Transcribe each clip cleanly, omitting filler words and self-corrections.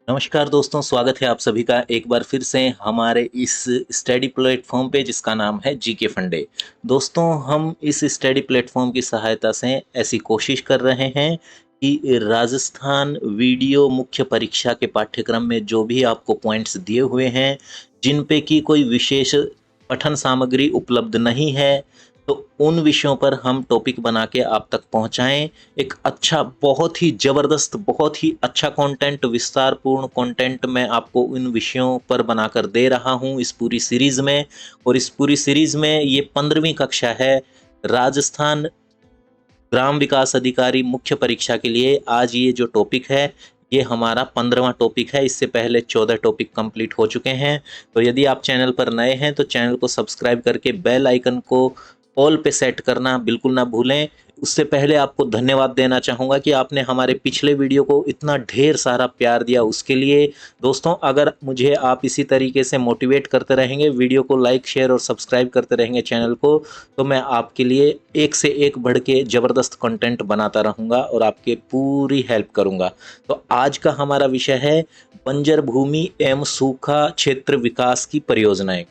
नमस्कार दोस्तों, स्वागत है आप सभी का एक बार फिर से हमारे इस स्टडी प्लेटफॉर्म पे जिसका नाम है जीके फंडे। दोस्तों, हम इस स्टडी प्लेटफॉर्म की सहायता से ऐसी कोशिश कर रहे हैं कि राजस्थान वीडियो मुख्य परीक्षा के पाठ्यक्रम में जो भी आपको पॉइंट्स दिए हुए हैं, जिन पे की कोई विशेष पठन सामग्री उपलब्ध नहीं है, तो उन विषयों पर हम टॉपिक बना के आप तक पहुंचाएं। एक अच्छा, बहुत ही ज़बरदस्त, बहुत ही अच्छा कंटेंट, विस्तारपूर्ण कंटेंट मैं आपको इन विषयों पर बनाकर दे रहा हूं इस पूरी सीरीज़ में। और इस पूरी सीरीज़ में ये 15वीं कक्षा है, राजस्थान ग्राम विकास अधिकारी मुख्य परीक्षा के लिए। आज ये जो टॉपिक है, ये हमारा 15वां टॉपिक है। इससे पहले 14 टॉपिक कंप्लीट हो चुके हैं। तो यदि आप चैनल पर नए हैं तो चैनल को सब्सक्राइब करके बेल आइकन को ऑल पे सेट करना बिल्कुल ना भूलें। उससे पहले आपको धन्यवाद देना चाहूँगा कि आपने हमारे पिछले वीडियो को इतना ढेर सारा प्यार दिया, उसके लिए। दोस्तों, अगर मुझे आप इसी तरीके से मोटिवेट करते रहेंगे, वीडियो को लाइक, शेयर और सब्सक्राइब करते रहेंगे चैनल को, तो मैं आपके लिए एक से एक बढ़ के ज़बरदस्त कंटेंट बनाता रहूँगा और आपके पूरी हेल्प करूँगा। तो आज का हमारा विषय है बंजर भूमि एवं सूखा क्षेत्र विकास की परियोजनाएं।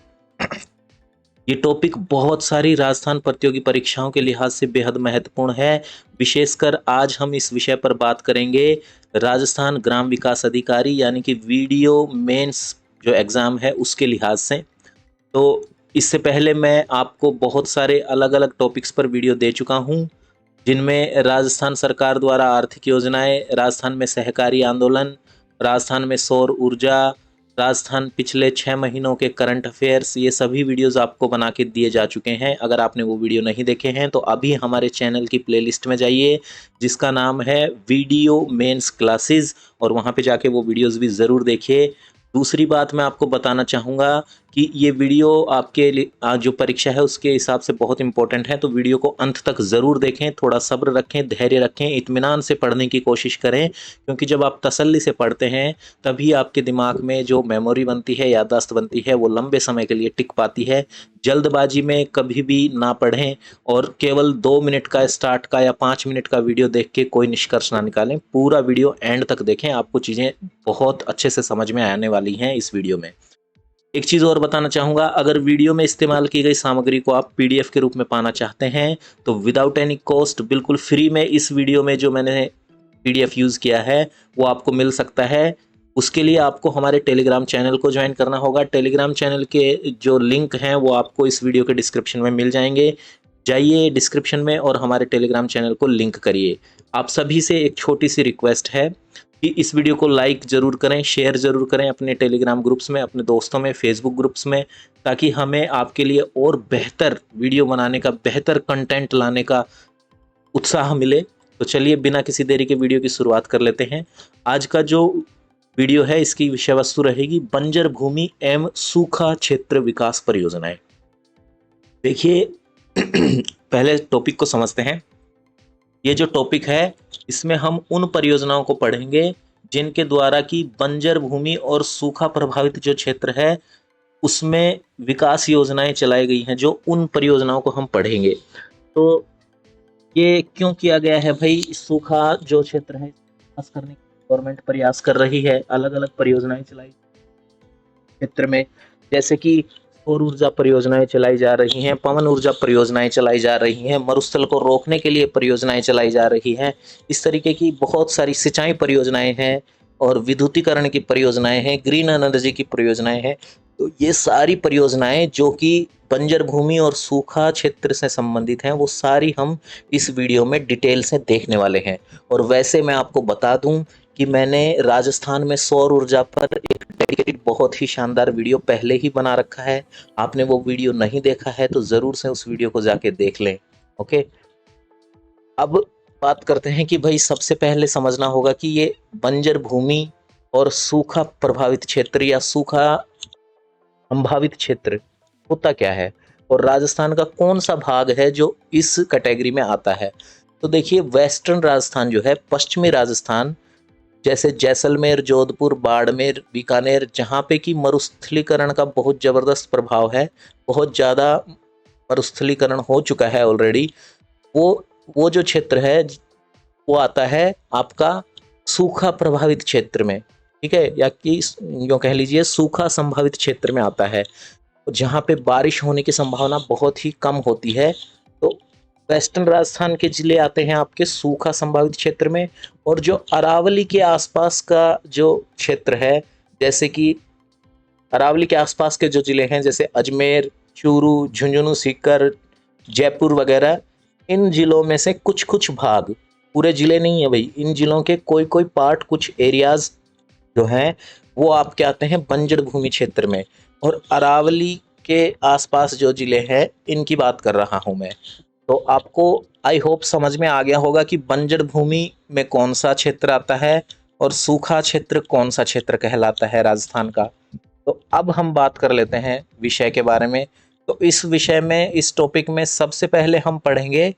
ये टॉपिक बहुत सारी राजस्थान प्रतियोगी परीक्षाओं के लिहाज से बेहद महत्वपूर्ण है। विशेषकर आज हम इस विषय पर बात करेंगे राजस्थान ग्राम विकास अधिकारी यानी कि वीडियो मेंस जो एग्ज़ाम है उसके लिहाज से। तो इससे पहले मैं आपको बहुत सारे अलग अलग टॉपिक्स पर वीडियो दे चुका हूँ, जिनमें राजस्थान सरकार द्वारा आर्थिक योजनाएं, राजस्थान में सहकारी आंदोलन, राजस्थान में सौर ऊर्जा, राजस्थान पिछले 6 महीनों के करंट अफेयर्स, ये सभी वीडियोस आपको बना के दिए जा चुके हैं। अगर आपने वो वीडियो नहीं देखे हैं तो अभी हमारे चैनल की प्लेलिस्ट में जाइए, जिसका नाम है वीडियो मेंस क्लासेस, और वहाँ पे जाके वो वीडियोस भी ज़रूर देखिए। दूसरी बात मैं आपको बताना चाहूँगा कि ये वीडियो आपके लिए जो परीक्षा है उसके हिसाब से बहुत इंपॉर्टेंट है, तो वीडियो को अंत तक ज़रूर देखें। थोड़ा सब्र रखें, धैर्य रखें, इत्मीनान से पढ़ने की कोशिश करें, क्योंकि जब आप तसल्ली से पढ़ते हैं तभी आपके दिमाग में जो मेमोरी बनती है, याददाश्त बनती है, वो लंबे समय के लिए टिक पाती है। जल्दबाजी में कभी भी ना पढ़ें और केवल 2 मिनट का स्टार्ट का या 5 मिनट का वीडियो देख के कोई निष्कर्ष ना निकालें। पूरा वीडियो एंड तक देखें, आपको चीज़ें बहुत अच्छे से समझ में आने वाली हैं इस वीडियो में। एक चीज़ और बताना चाहूँगा, अगर वीडियो में इस्तेमाल की गई सामग्री को आप पीडीएफ के रूप में पाना चाहते हैं तो विदाउट एनी कॉस्ट, बिल्कुल फ्री में, इस वीडियो में जो मैंने पीडीएफ यूज़ किया है वो आपको मिल सकता है। उसके लिए आपको हमारे टेलीग्राम चैनल को ज्वाइन करना होगा। टेलीग्राम चैनल के जो लिंक हैं वो आपको इस वीडियो के डिस्क्रिप्शन में मिल जाएंगे। जाइए डिस्क्रिप्शन में और हमारे टेलीग्राम चैनल को लिंक करिए। आप सभी से एक छोटी सी रिक्वेस्ट है कि इस वीडियो को लाइक ज़रूर करें, शेयर ज़रूर करें अपने टेलीग्राम ग्रुप्स में, अपने दोस्तों में, फेसबुक ग्रुप्स में, ताकि हमें आपके लिए और बेहतर वीडियो बनाने का, बेहतर कंटेंट लाने का उत्साह मिले। तो चलिए बिना किसी देरी के वीडियो की शुरुआत कर लेते हैं। आज का जो वीडियो है इसकी विषय वस्तु रहेगी बंजर भूमि एवं सूखा क्षेत्र विकास परियोजनाएं। देखिए, पहले टॉपिक को समझते हैं। ये जो टॉपिक है इसमें हम उन परियोजनाओं को पढ़ेंगे जिनके द्वारा कि बंजर भूमि और सूखा प्रभावित जो क्षेत्र है उसमें विकास योजनाएं चलाई गई हैं, जो उन परियोजनाओं को हम पढ़ेंगे। तो ये क्यों किया गया है भाई? सूखा जो क्षेत्र है विकास करने की गवर्नमेंट प्रयास कर रही है, अलग अलग परियोजनाएं चलाई क्षेत्र में, जैसे कि सौर ऊर्जा परियोजनाएं चलाई जा रही हैं, पवन ऊर्जा परियोजनाएं चलाई जा रही हैं, मरुस्थल को रोकने के लिए परियोजनाएं चलाई जा रही हैं। इस तरीके की बहुत सारी सिंचाई परियोजनाएं हैं और विद्युतीकरण की परियोजनाएं हैं, ग्रीन एनर्जी की परियोजनाएं हैं। तो ये सारी परियोजनाएं जो कि बंजर भूमि और सूखा क्षेत्र से संबंधित हैं, वो सारी हम इस वीडियो में डिटेल से देखने वाले हैं। और वैसे मैं आपको बता दूं कि मैंने राजस्थान में सौर ऊर्जा पर एक डेडिकेटेड बहुत ही शानदार वीडियो पहले ही बना रखा है। आपने वो वीडियो नहीं देखा है तो ज़रूर से उस वीडियो को जाके देख लें। ओके, अब बात करते हैं कि भाई सबसे पहले समझना होगा कि ये बंजर भूमि और सूखा प्रभावित क्षेत्र या सूखा संभावित क्षेत्र होता क्या है और राजस्थान का कौन सा भाग है जो इस कैटेगरी में आता है। तो देखिए, वेस्टर्न राजस्थान जो है, पश्चिमी राजस्थान, जैसे जैसलमेर, जोधपुर, बाड़मेर, बीकानेर, जहाँ पे कि मरुस्थलीकरण का बहुत ज़बरदस्त प्रभाव है, बहुत ज़्यादा मरुस्थलीकरण हो चुका है ऑलरेडी। वो जो क्षेत्र है वो आता है आपका सूखा प्रभावित क्षेत्र में। ठीक है, या कि यूँ कह लीजिए सूखा संभावित क्षेत्र में आता है, जहाँ पे बारिश होने की संभावना बहुत ही कम होती है। तो वेस्टर्न राजस्थान के जिले आते हैं आपके सूखा संभावित क्षेत्र में। और जो अरावली के आसपास का जो क्षेत्र है, जैसे कि अरावली के आसपास के जो जिले हैं जैसे अजमेर, चूरू, झुंझुनू, सीकर, जयपुर वगैरह, इन जिलों में से कुछ कुछ भाग, पूरे जिले नहीं है भाई, इन जिलों के कोई कोई पार्ट, कुछ एरियाज जो हैं वो आपके आते हैं बंजर भूमि क्षेत्र में। और अरावली के आसपास जो जिले हैं इनकी बात कर रहा हूं मैं। तो आपको आई होप समझ में आ गया होगा कि बंजर भूमि में कौन सा क्षेत्र आता है और सूखा क्षेत्र कौन सा क्षेत्र कहलाता है राजस्थान का। तो अब हम बात कर लेते हैं विषय के बारे में। तो इस विषय में, इस टॉपिक में सबसे पहले हम पढ़ेंगे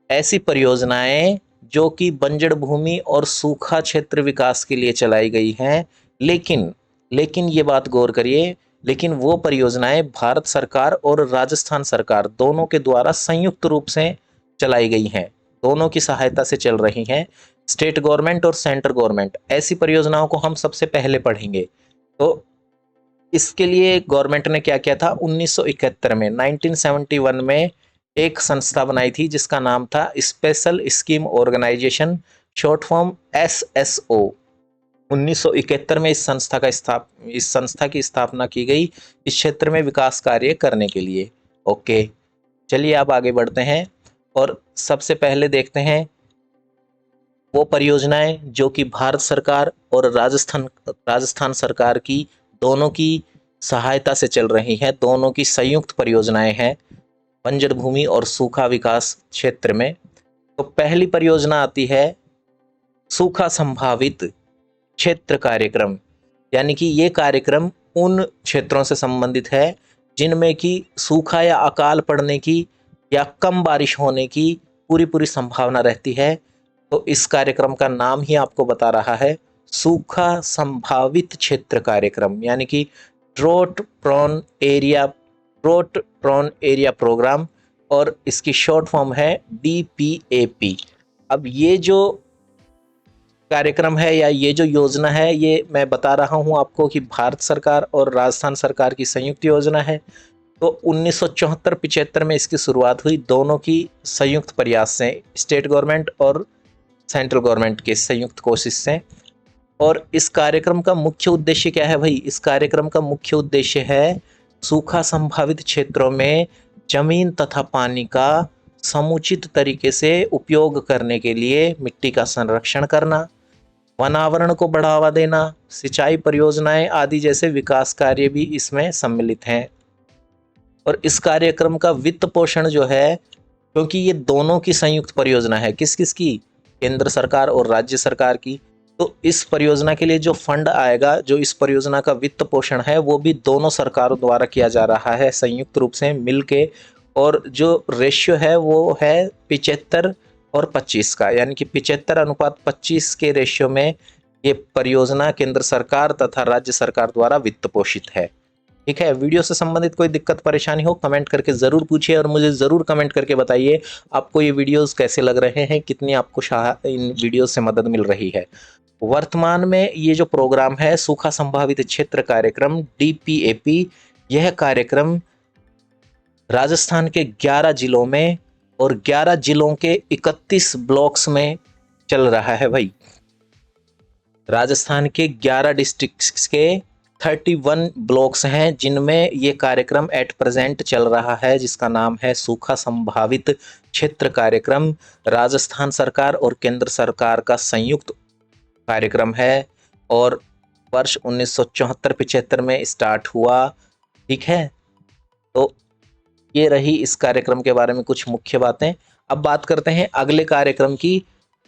ऐसी परियोजनाएं जो कि बंजर भूमि और सूखा क्षेत्र विकास के लिए चलाई गई हैं। लेकिन लेकिन ये बात गौर करिए, लेकिन वो परियोजनाएं भारत सरकार और राजस्थान सरकार दोनों के द्वारा संयुक्त रूप से चलाई गई हैं, दोनों की सहायता से चल रही हैं, स्टेट गवर्नमेंट और सेंट्रल गवर्नमेंट। ऐसी परियोजनाओं को हम सबसे पहले पढ़ेंगे। तो इसके लिए गवर्नमेंट ने क्या किया था, 1971 में, 1971 में एक संस्था बनाई थी जिसका नाम था special scheme organisation, short form SSO। 1971 में इस संस्था की स्थापना की गई इस क्षेत्र में विकास कार्य करने के लिए। ओके, चलिए अब आगे बढ़ते हैं और सबसे पहले देखते हैं वो परियोजनाएं जो कि भारत सरकार और राजस्थान सरकार की दोनों की सहायता से चल रही हैं, दोनों की संयुक्त परियोजनाएं हैं बंजर भूमि और सूखा विकास क्षेत्र में। तो पहली परियोजना आती है सूखा संभावित क्षेत्र कार्यक्रम, यानी कि ये कार्यक्रम उन क्षेत्रों से संबंधित है जिनमें कि सूखा या अकाल पड़ने की या कम बारिश होने की पूरी पूरी संभावना रहती है। तो इस कार्यक्रम का नाम ही आपको बता रहा है सूखा संभावित क्षेत्र कार्यक्रम, यानी कि ड्रॉट प्रोन एरिया प्रोग्राम, और इसकी शॉर्ट फॉर्म है DPAP। अब ये जो कार्यक्रम है या ये जो योजना है, ये मैं बता रहा हूँ आपको कि भारत सरकार और राजस्थान सरकार की संयुक्त योजना है। तो 1974-75 में इसकी शुरुआत हुई, दोनों की संयुक्त प्रयास से, स्टेट गवर्नमेंट और सेंट्रल गवर्नमेंट के संयुक्त कोशिश से। और इस कार्यक्रम का मुख्य उद्देश्य क्या है भाई? इस कार्यक्रम का मुख्य उद्देश्य है सूखा संभावित क्षेत्रों में जमीन तथा पानी का समुचित तरीके से उपयोग करने के लिए मिट्टी का संरक्षण करना, वनावरण को बढ़ावा देना, सिंचाई परियोजनाएं आदि जैसे विकास कार्य भी इसमें सम्मिलित हैं। और इस कार्यक्रम का वित्त पोषण जो है, क्योंकि ये दोनों की संयुक्त परियोजना है, किस किस की? केंद्र सरकार और राज्य सरकार की। तो इस परियोजना के लिए जो फंड आएगा, जो इस परियोजना का वित्त पोषण है, वो भी दोनों सरकारों द्वारा किया जा रहा है संयुक्त रूप से मिलके। और जो रेशियो है वो है 75 और 25 का, यानी कि 75:25 के रेशियो में ये परियोजना केंद्र सरकार तथा राज्य सरकार द्वारा वित्त पोषित है। ठीक है, वीडियो से संबंधित कोई दिक्कत परेशानी हो कमेंट करके ज़रूर पूछिए और मुझे ज़रूर कमेंट करके बताइए आपको ये वीडियोस कैसे लग रहे हैं, कितनी आपको इन वीडियो से मदद मिल रही है। वर्तमान में ये जो प्रोग्राम है सूखा संभावित क्षेत्र कार्यक्रम DPAP, यह कार्यक्रम राजस्थान के 11 जिलों में और 11 जिलों के 31 ब्लॉक्स में चल रहा है भाई। राजस्थान के 11 डिस्ट्रिक्ट्स के 31 ब्लॉक्स हैं जिनमें ये कार्यक्रम एट प्रेजेंट चल रहा है, जिसका नाम है सूखा संभावित क्षेत्र कार्यक्रम। राजस्थान सरकार और केंद्र सरकार का संयुक्त कार्यक्रम है और वर्ष 1974-75 में स्टार्ट हुआ। ठीक है, तो ये रही इस कार्यक्रम के बारे में कुछ मुख्य बातें। अब बात करते हैं अगले कार्यक्रम की,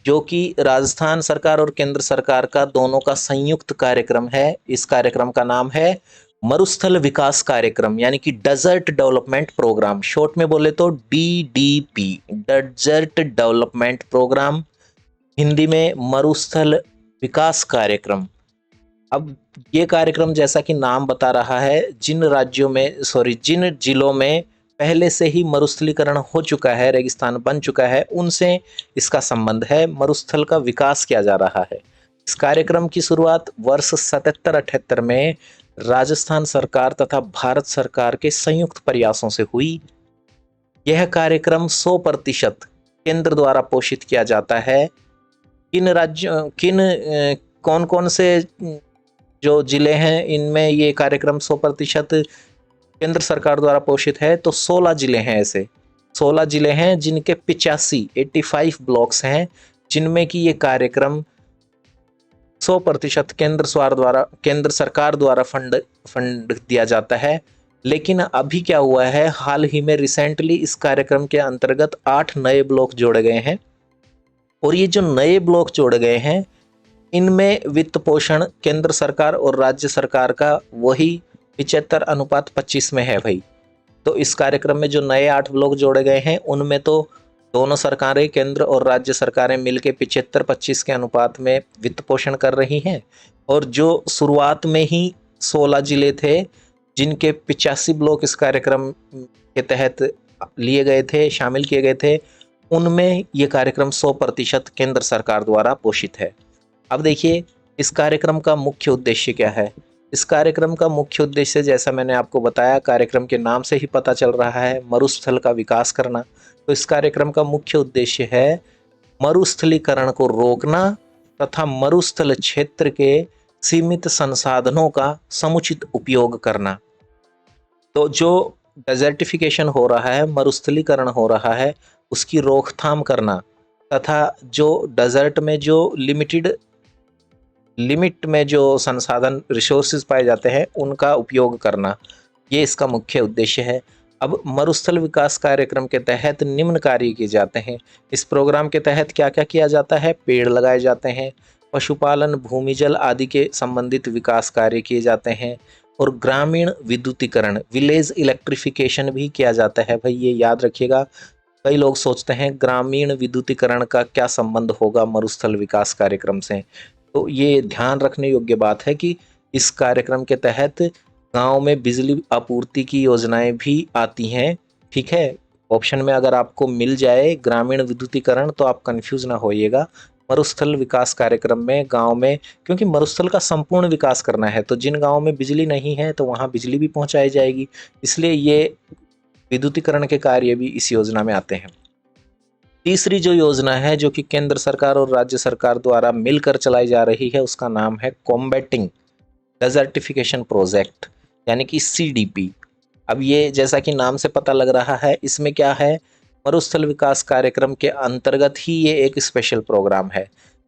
जो कि राजस्थान सरकार और केंद्र सरकार का दोनों का संयुक्त कार्यक्रम है। इस कार्यक्रम का नाम है मरुस्थल विकास कार्यक्रम, यानी कि डेजर्ट डेवलपमेंट प्रोग्राम, शॉर्ट में बोले तो DDP, desert development programme, Hindi में मरुस्थल विकास कार्यक्रम। अब ये कार्यक्रम जैसा कि नाम बता रहा है, जिन जिलों में पहले से ही मरुस्थलीकरण हो चुका है, रेगिस्तान बन चुका है, उनसे इसका संबंध है, मरुस्थल का विकास किया जा रहा है। इस कार्यक्रम की शुरुआत वर्ष 77-78 में राजस्थान सरकार तथा भारत सरकार के संयुक्त प्रयासों से हुई। यह कार्यक्रम 100% केंद्र द्वारा पोषित किया जाता है। किन राज्यों किन कौन कौन से जो जिले हैं इनमें ये कार्यक्रम 100% केंद्र सरकार द्वारा पोषित है, तो 16 जिले हैं। ऐसे 16 जिले हैं जिनके 85 ब्लॉक्स हैं, जिनमें कि ये कार्यक्रम 100% केंद्र सरकार द्वारा फंड दिया जाता है। लेकिन अभी क्या हुआ है, हाल ही में रिसेंटली इस कार्यक्रम के अंतर्गत 8 नए ब्लॉक जोड़े गए हैं, और ये जो नए ब्लॉक जोड़े गए हैं इनमें वित्त पोषण केंद्र सरकार और राज्य सरकार का वही 75:25 में है भाई। तो इस कार्यक्रम में जो नए 8 ब्लॉक जोड़े गए हैं उनमें तो दोनों सरकारें, केंद्र और राज्य सरकारें मिलकर 75-25 के अनुपात में वित्त पोषण कर रही हैं। और जो शुरुआत में ही 16 जिले थे जिनके 85 ब्लॉक इस कार्यक्रम के तहत लिए गए थे, शामिल किए गए थे, उनमें ये कार्यक्रम 100% केंद्र सरकार द्वारा पोषित है। अब देखिए इस कार्यक्रम का मुख्य उद्देश्य क्या है। इस कार्यक्रम का मुख्य उद्देश्य जैसा मैंने आपको बताया, कार्यक्रम के नाम से ही पता चल रहा है, मरुस्थल का विकास करना। तो इस कार्यक्रम का मुख्य उद्देश्य है मरुस्थलीकरण को रोकना तथा मरुस्थल क्षेत्र के सीमित संसाधनों का समुचित उपयोग करना। तो जो डेजर्टिफिकेशन हो रहा है, मरुस्थलीकरण हो रहा है, उसकी रोकथाम करना तथा जो डेजर्ट में जो लिमिट में जो संसाधन रिसोर्सेज पाए जाते हैं उनका उपयोग करना, ये इसका मुख्य उद्देश्य है। अब मरुस्थल विकास कार्यक्रम के तहत निम्न कार्य किए जाते हैं। इस प्रोग्राम के तहत क्या क्या किया जाता है, पेड़ लगाए जाते हैं, पशुपालन, भूमिजल आदि के संबंधित विकास कार्य किए जाते हैं, और ग्रामीण विद्युतीकरण, विलेज इलेक्ट्रिफिकेशन भी किया जाता है। भाई ये याद रखिएगा, कई लोग सोचते हैं ग्रामीण विद्युतीकरण का क्या संबंध होगा मरुस्थल विकास कार्यक्रम से। तो ये ध्यान रखने योग्य बात है कि इस कार्यक्रम के तहत गांव में बिजली आपूर्ति की योजनाएं भी आती हैं। ठीक है, ऑप्शन में अगर आपको मिल जाए ग्रामीण विद्युतीकरण तो आप कंफ्यूज ना होइएगा। मरुस्थल विकास कार्यक्रम में गांव में, क्योंकि मरुस्थल का संपूर्ण विकास करना है, तो जिन गांव में बिजली नहीं है तो वहां बिजली भी पहुंचाई जाएगी, इसलिए ये विद्युतीकरण के कार्य भी इस योजना में आते हैं। तीसरी जो योजना है जो कि केंद्र सरकार और राज्य सरकार द्वारा मिलकर चलाई जा रही है, उसका नाम है कॉम्बैटिंग डेजर्टिफिकेशन प्रोजेक्ट, यानी कि CDP। अब ये जैसा कि नाम से पता लग रहा है, इसमें क्या है, मरुस्थल विकास कार्यक्रम के अंतर्गत ही ये एक स्पेशल प्रोग्राम है।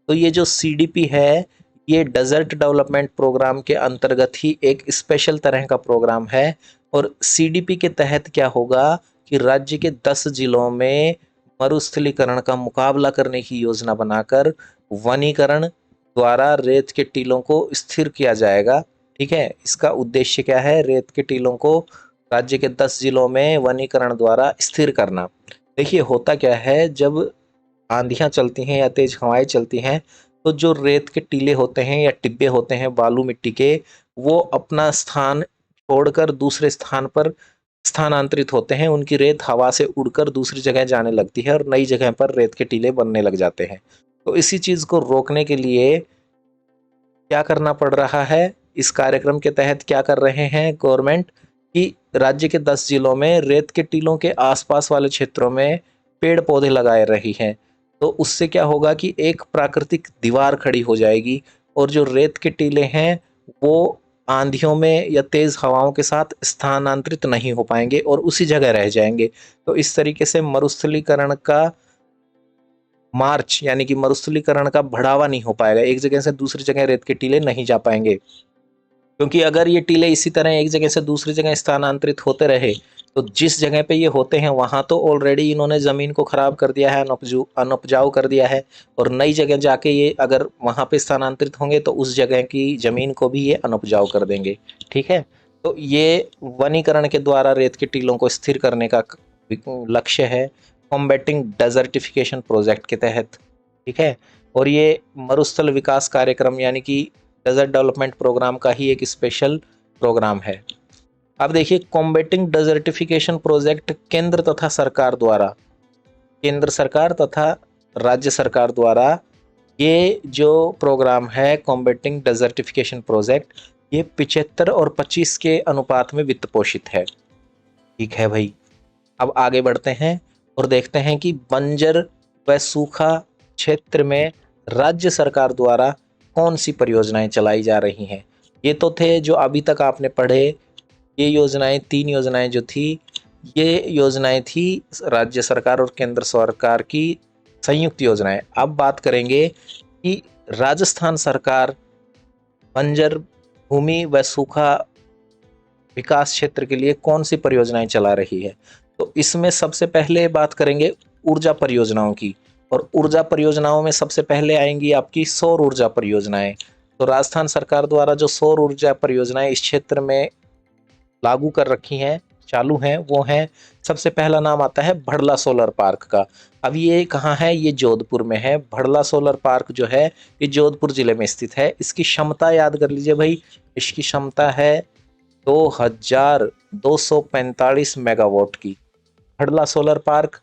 तो ये जो CDP है ये डेजर्ट डेवलपमेंट प्रोग्राम के अंतर्गत ही एक स्पेशल तरह का प्रोग्राम है। और CDP के तहत क्या होगा कि राज्य के 10 जिलों में मरुस्थलीकरण का मुकाबला करने की योजना बनाकर वनीकरण द्वारा रेत के टीलों को स्थिर किया जाएगा। ठीक है, इसका उद्देश्य क्या है, रेत के टीलों को राज्य के 10 जिलों में वनीकरण द्वारा स्थिर करना। देखिए होता क्या है, जब आंधियां चलती हैं या तेज हवाएं चलती हैं तो जो रेत के टीले होते हैं या टिब्बे होते हैं बालू मिट्टी के, वो अपना स्थान छोड़कर दूसरे स्थान पर स्थानांतरित होते हैं। उनकी रेत हवा से उड़कर दूसरी जगह जाने लगती है और नई जगह पर रेत के टीले बनने लग जाते हैं। तो इसी चीज को रोकने के लिए क्या करना पड़ रहा है, इस कार्यक्रम के तहत क्या कर रहे हैं गवर्नमेंट कि राज्य के 10 जिलों में रेत के टीलों के आसपास वाले क्षेत्रों में पेड़ पौधे लगाए रही हैं। तो उससे क्या होगा कि एक प्राकृतिक दीवार खड़ी हो जाएगी और जो रेत के टीले हैं वो आंधियों में या तेज हवाओं के साथ स्थानांतरित नहीं हो पाएंगे और उसी जगह रह जाएंगे। तो इस तरीके से मरुस्थलीकरण का मार्च यानी कि मरुस्थलीकरण का बढ़ावा नहीं हो पाएगा, एक जगह से दूसरी जगह रेत के टीले नहीं जा पाएंगे। क्योंकि अगर ये टीले इसी तरह एक जगह से दूसरी जगह स्थानांतरित होते रहे तो जिस जगह पे ये होते हैं वहां तो ऑलरेडी इन्होंने जमीन को खराब कर दिया है, अनउपजाऊ कर दिया है, और नई जगह जाके ये अगर वहां पे स्थानांतरित होंगे तो उस जगह की जमीन को भी ये अनउपजाऊ कर देंगे। ठीक है, तो ये वनीकरण के द्वारा रेत के टीलों को स्थिर करने का लक्ष्य है कॉम्बैटिंग डेजर्टिफिकेशन प्रोजेक्ट के तहत। ठीक है, और ये मरुस्थल विकास कार्यक्रम यानी कि डेजर्ट डेवलपमेंट प्रोग्राम का ही एक स्पेशल प्रोग्राम है। अब देखिए कॉम्बैटिंग डेजर्टिफिकेशन प्रोजेक्ट केंद्र तथा सरकार द्वारा, केंद्र सरकार तथा राज्य सरकार द्वारा ये जो प्रोग्राम है कॉम्बेटिंग डेजर्टिफिकेशन प्रोजेक्ट, ये 75 और 25 के अनुपात में वित्त पोषित है। ठीक है भाई, अब आगे बढ़ते हैं और देखते हैं कि बंजर व सूखा क्षेत्र में राज्य सरकार द्वारा कौन सी परियोजनाएं चलाई जा रही हैं। ये तो थे जो अभी तक आपने पढ़े, ये योजनाएं, 3 योजनाएं जो थी, ये योजनाएं थी राज्य सरकार और केंद्र सरकार की संयुक्त योजनाएं। अब बात करेंगे कि राजस्थान सरकार बंजर भूमि व सूखा विकास क्षेत्र के लिए कौन सी परियोजनाएं चला रही है। तो इसमें सबसे पहले बात करेंगे ऊर्जा परियोजनाओं की, और ऊर्जा परियोजनाओं में सबसे पहले आएंगी आपकी सौर ऊर्जा परियोजनाएं। तो राजस्थान सरकार द्वारा जो सौर ऊर्जा परियोजनाएं इस क्षेत्र में लागू कर रखी हैं, चालू हैं, वो हैं, सबसे पहला नाम आता है भड़ला सोलर पार्क का। अब ये कहाँ है, ये जोधपुर में है। भड़ला सोलर पार्क जो है ये जोधपुर जिले में स्थित है। इसकी क्षमता याद कर लीजिए भाई, इसकी क्षमता है 2245 मेगावाट की। भड़ला सोलर पार्क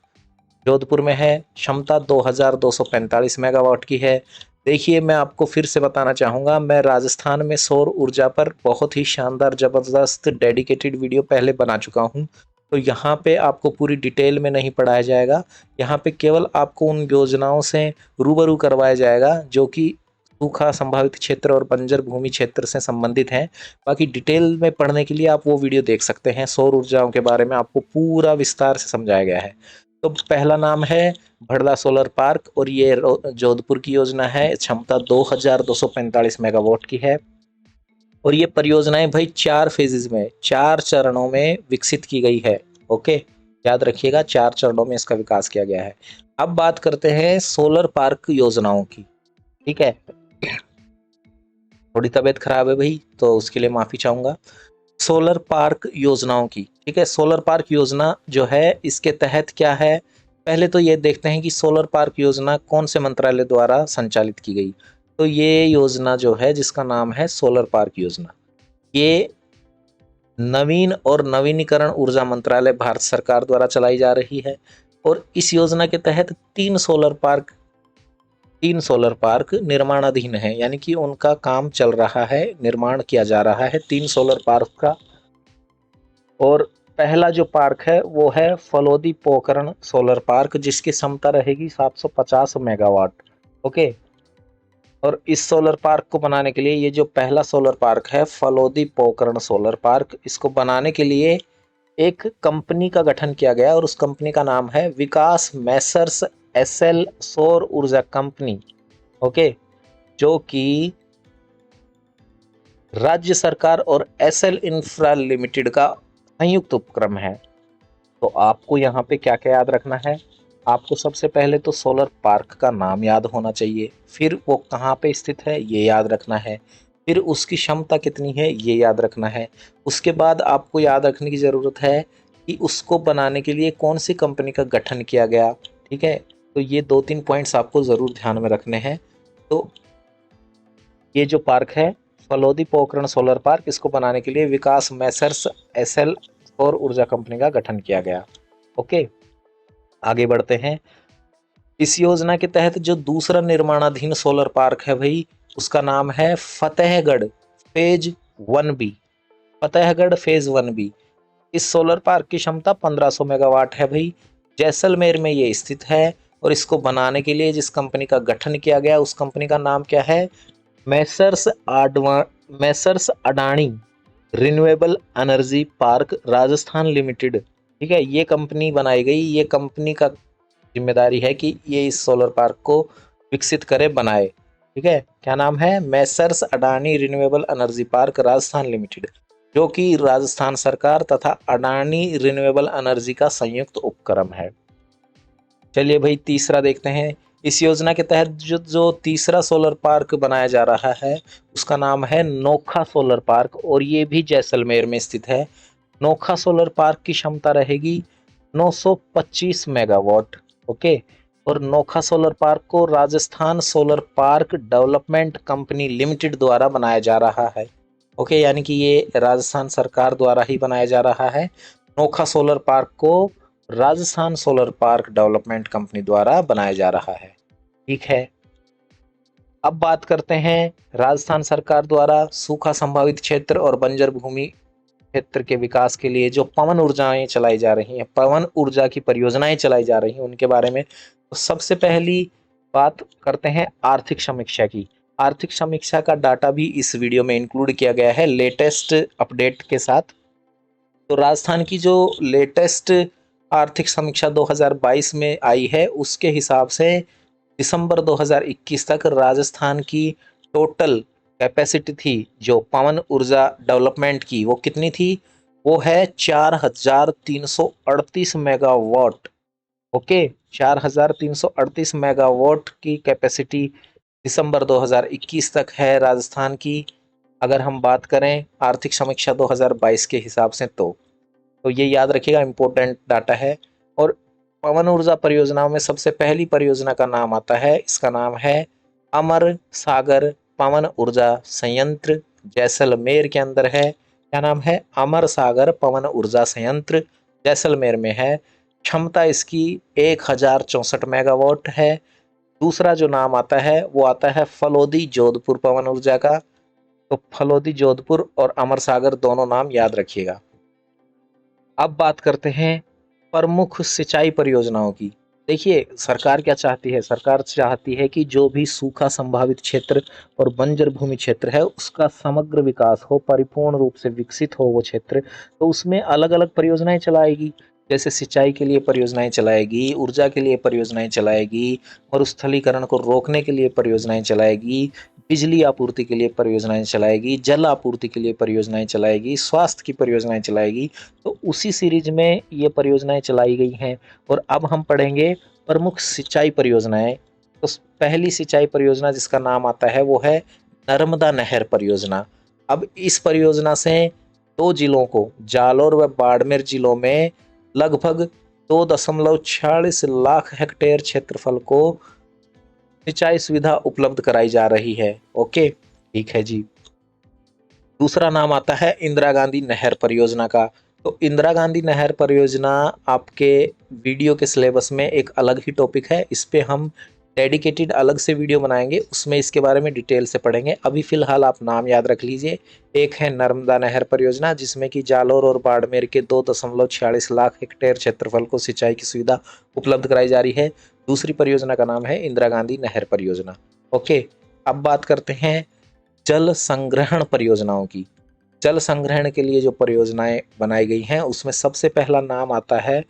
जोधपुर में है, क्षमता 2245 मेगावाट की है। देखिए, मैं आपको फिर से बताना चाहूँगा, मैं राजस्थान में सौर ऊर्जा पर बहुत ही शानदार ज़बरदस्त डेडिकेटेड वीडियो पहले बना चुका हूँ। तो यहाँ पे आपको पूरी डिटेल में नहीं पढ़ाया जाएगा, यहाँ पे केवल आपको उन योजनाओं से रूबरू करवाया जाएगा जो कि सूखा संभावित क्षेत्र और बंजर भूमि क्षेत्र से संबंधित हैं। बाकी डिटेल में पढ़ने के लिए आप वो वीडियो देख सकते हैं, सौर ऊर्जाओं के बारे में आपको पूरा विस्तार से समझाया गया है। तो पहला नाम है भड़ला सोलर पार्क, और ये जोधपुर की योजना है, क्षमता 2245 मेगावाट की है। और ये परियोजनाएं भाई 4 फेजेज में, 4 चरणों में विकसित की गई है। ओके, याद रखिएगा, 4 चरणों में इसका विकास किया गया है। अब बात करते हैं सोलर पार्क योजनाओं की। ठीक है, थोड़ी तबीयत खराब है भाई, तो उसके लिए माफी चाहूंगा। सोलर पार्क योजनाओं की, ठीक है, सोलर पार्क योजना जो है इसके तहत क्या है, पहले तो ये देखते हैं कि सोलर पार्क योजना कौन से मंत्रालय द्वारा संचालित की गई। तो ये योजना जो है जिसका नाम है सोलर पार्क योजना, ये नवीन और नवीनीकरण ऊर्जा मंत्रालय भारत सरकार द्वारा चलाई जा रही है। और इस योजना के तहत 3 सोलर पार्क निर्माणाधीन है, यानी कि उनका काम चल रहा है, निर्माण किया जा रहा है 3 सोलर पार्क का। और पहला जो पार्क है वो है फलोदी पोखरण सोलर पार्क, जिसकी क्षमता रहेगी 750 मेगावाट। ओके, और इस सोलर पार्क को बनाने के लिए, ये जो पहला सोलर पार्क है फलोदी पोखरण सोलर पार्क, इसको बनाने के लिए एक कंपनी का गठन किया गया, और उस कंपनी का नाम है विकास मैसर्स एसएल सौर ऊर्जा कंपनी। ओके, जो कि राज्य सरकार और एसएल इंफ्रा लिमिटेड का संयुक्त उपक्रम है। तो आपको यहाँ पे क्या क्या याद रखना है, आपको सबसे पहले तो सोलर पार्क का नाम याद होना चाहिए, फिर वो कहाँ पे स्थित है ये याद रखना है, फिर उसकी क्षमता कितनी है ये याद रखना है। उसके बाद आपको याद रखने की ज़रूरत है कि उसको बनाने के लिए कौन सी कंपनी का गठन किया गया। ठीक है, तो ये 2-3 पॉइंट्स आपको ज़रूर ध्यान में रखने हैं। तो ये जो पार्क है फलोदी पोखरण सोलर पार्क, इसको बनाने के लिए विकास मैसर्स एसएल सौर ऊर्जा कंपनी का गठन किया गया। ओके, आगे बढ़ते हैं। इस योजना के तहत जो दूसरा निर्माणाधीन सोलर पार्क है भाई, उसका नाम है Fatehgarh phase 1B। Fatehgarh phase 1B, इस सोलर पार्क की क्षमता 1500 मेगावाट है भाई। जैसलमेर में ये स्थित है, और इसको बनाने के लिए जिस कंपनी का गठन किया गया उस कंपनी का नाम क्या है, Messrs Messrs Adani renewable energy park Rajasthan limited. ठीक है, ये कंपनी बनाई गई, ये कंपनी का जिम्मेदारी है कि ये इस सोलर पार्क को विकसित करे, बनाए। ठीक है, क्या नाम है, Messrs Adani renewable energy park Rajasthan limited, जो कि राजस्थान सरकार तथा अडानी रिन्यूएबल एनर्जी का संयुक्त उपक्रम है। चलिए भाई, तीसरा देखते हैं। इस योजना के तहत जो तीसरा सोलर पार्क बनाया जा रहा है उसका नाम है नोखा सोलर पार्क, और ये भी जैसलमेर में स्थित है। नोखा सोलर पार्क की क्षमता रहेगी 925 मेगावाट। ओके, और नोखा सोलर पार्क को Rajasthan solar park development company limited द्वारा बनाया जा रहा है। ओके, यानी कि ये राजस्थान सरकार द्वारा ही बनाया जा रहा है। नोखा सोलर पार्क को Rajasthan solar park development company द्वारा बनाया जा रहा है। ठीक है, अब बात करते हैं राजस्थान सरकार द्वारा सूखा संभावित क्षेत्र और बंजर भूमि क्षेत्र के विकास के लिए जो पवन ऊर्जाएं चलाई जा रही हैं, पवन ऊर्जा की परियोजनाएं चलाई जा रही हैं, उनके बारे में। तो सबसे पहली बात करते हैं आर्थिक समीक्षा की। आर्थिक समीक्षा का डाटा भी इस वीडियो में इंक्लूड किया गया है लेटेस्ट अपडेट के साथ। तो राजस्थान की जो लेटेस्ट आर्थिक समीक्षा 2022 में आई है, उसके हिसाब से दिसंबर 2021 तक राजस्थान की टोटल कैपेसिटी थी जो पवन ऊर्जा डेवलपमेंट की, वो कितनी थी? वो है 4338 मेगावाट। ओके, 4338 मेगावाट की कैपेसिटी दिसंबर 2021 तक है राजस्थान की, अगर हम बात करें आर्थिक समीक्षा 2022 के हिसाब से। तो ये याद रखिएगा, इंपॉर्टेंट डाटा है। और पवन ऊर्जा परियोजनाओं में सबसे पहली परियोजना का नाम आता है, इसका नाम है अमर सागर पवन ऊर्जा संयंत्र, जैसलमेर के अंदर है। क्या नाम है? अमर सागर पवन ऊर्जा संयंत्र, जैसलमेर में है। क्षमता इसकी 1064 मेगावाट है। दूसरा जो नाम आता है वो आता है फलोदी जोधपुर पवन ऊर्जा का। तो फलोदी जोधपुर और अमर सागर दोनों नाम याद रखिएगा। अब बात करते हैं प्रमुख सिंचाई परियोजनाओं की। देखिए सरकार क्या चाहती है? सरकार चाहती है कि जो भी सूखा संभावित क्षेत्र और बंजर भूमि क्षेत्र है उसका समग्र विकास हो, परिपूर्ण रूप से विकसित हो वो क्षेत्र। तो उसमें अलग अलग परियोजनाएं चलाएगी, जैसे सिंचाई के लिए परियोजनाएं चलाएगी, ऊर्जा के लिए परियोजनाएं चलाएगी, मरुस्थलीकरण को रोकने के लिए परियोजनाएं चलाएगी, बिजली आपूर्ति के लिए परियोजनाएं चलाएगी, जल आपूर्ति के लिए परियोजनाएं चलाएगी, स्वास्थ्य की परियोजनाएं चलाएगी। तो उसी सीरीज में ये परियोजनाएं चलाई गई हैं। और अब हम पढ़ेंगे प्रमुख सिंचाई परियोजनाएं। तो पहली सिंचाई परियोजना जिसका नाम आता है वो है नर्मदा नहर परियोजना। अब इस परियोजना से दो जिलों को, जालौर व बाड़मेर जिलों में लगभग 2.46 लाख हेक्टेयर क्षेत्रफल को सिंचाई सुविधा उपलब्ध कराई जा रही है। ओके, ठीक है जी। दूसरा नाम आता है इंदिरा गांधी नहर परियोजना का। तो इंदिरा गांधी नहर परियोजना आपके वीडियो के सिलेबस में एक अलग ही टॉपिक है, इस पे हम डेडिकेटेड अलग से वीडियो बनाएंगे, उसमें इसके बारे में डिटेल से पढ़ेंगे। अभी फिलहाल आप नाम याद रख लीजिए। एक है नर्मदा नहर परियोजना जिसमें कि जालौर और बाड़मेर के 2.46 लाख हेक्टेयर क्षेत्रफल को सिंचाई की सुविधा उपलब्ध कराई जा रही है। दूसरी परियोजना का नाम है इंदिरा गांधी नहर परियोजना। ओके, अब बात करते हैं जल संग्रहण परियोजनाओं की। जल संग्रहण के लिए जो परियोजनाएं बनाई गई हैं उसमें सबसे पहला नाम आता है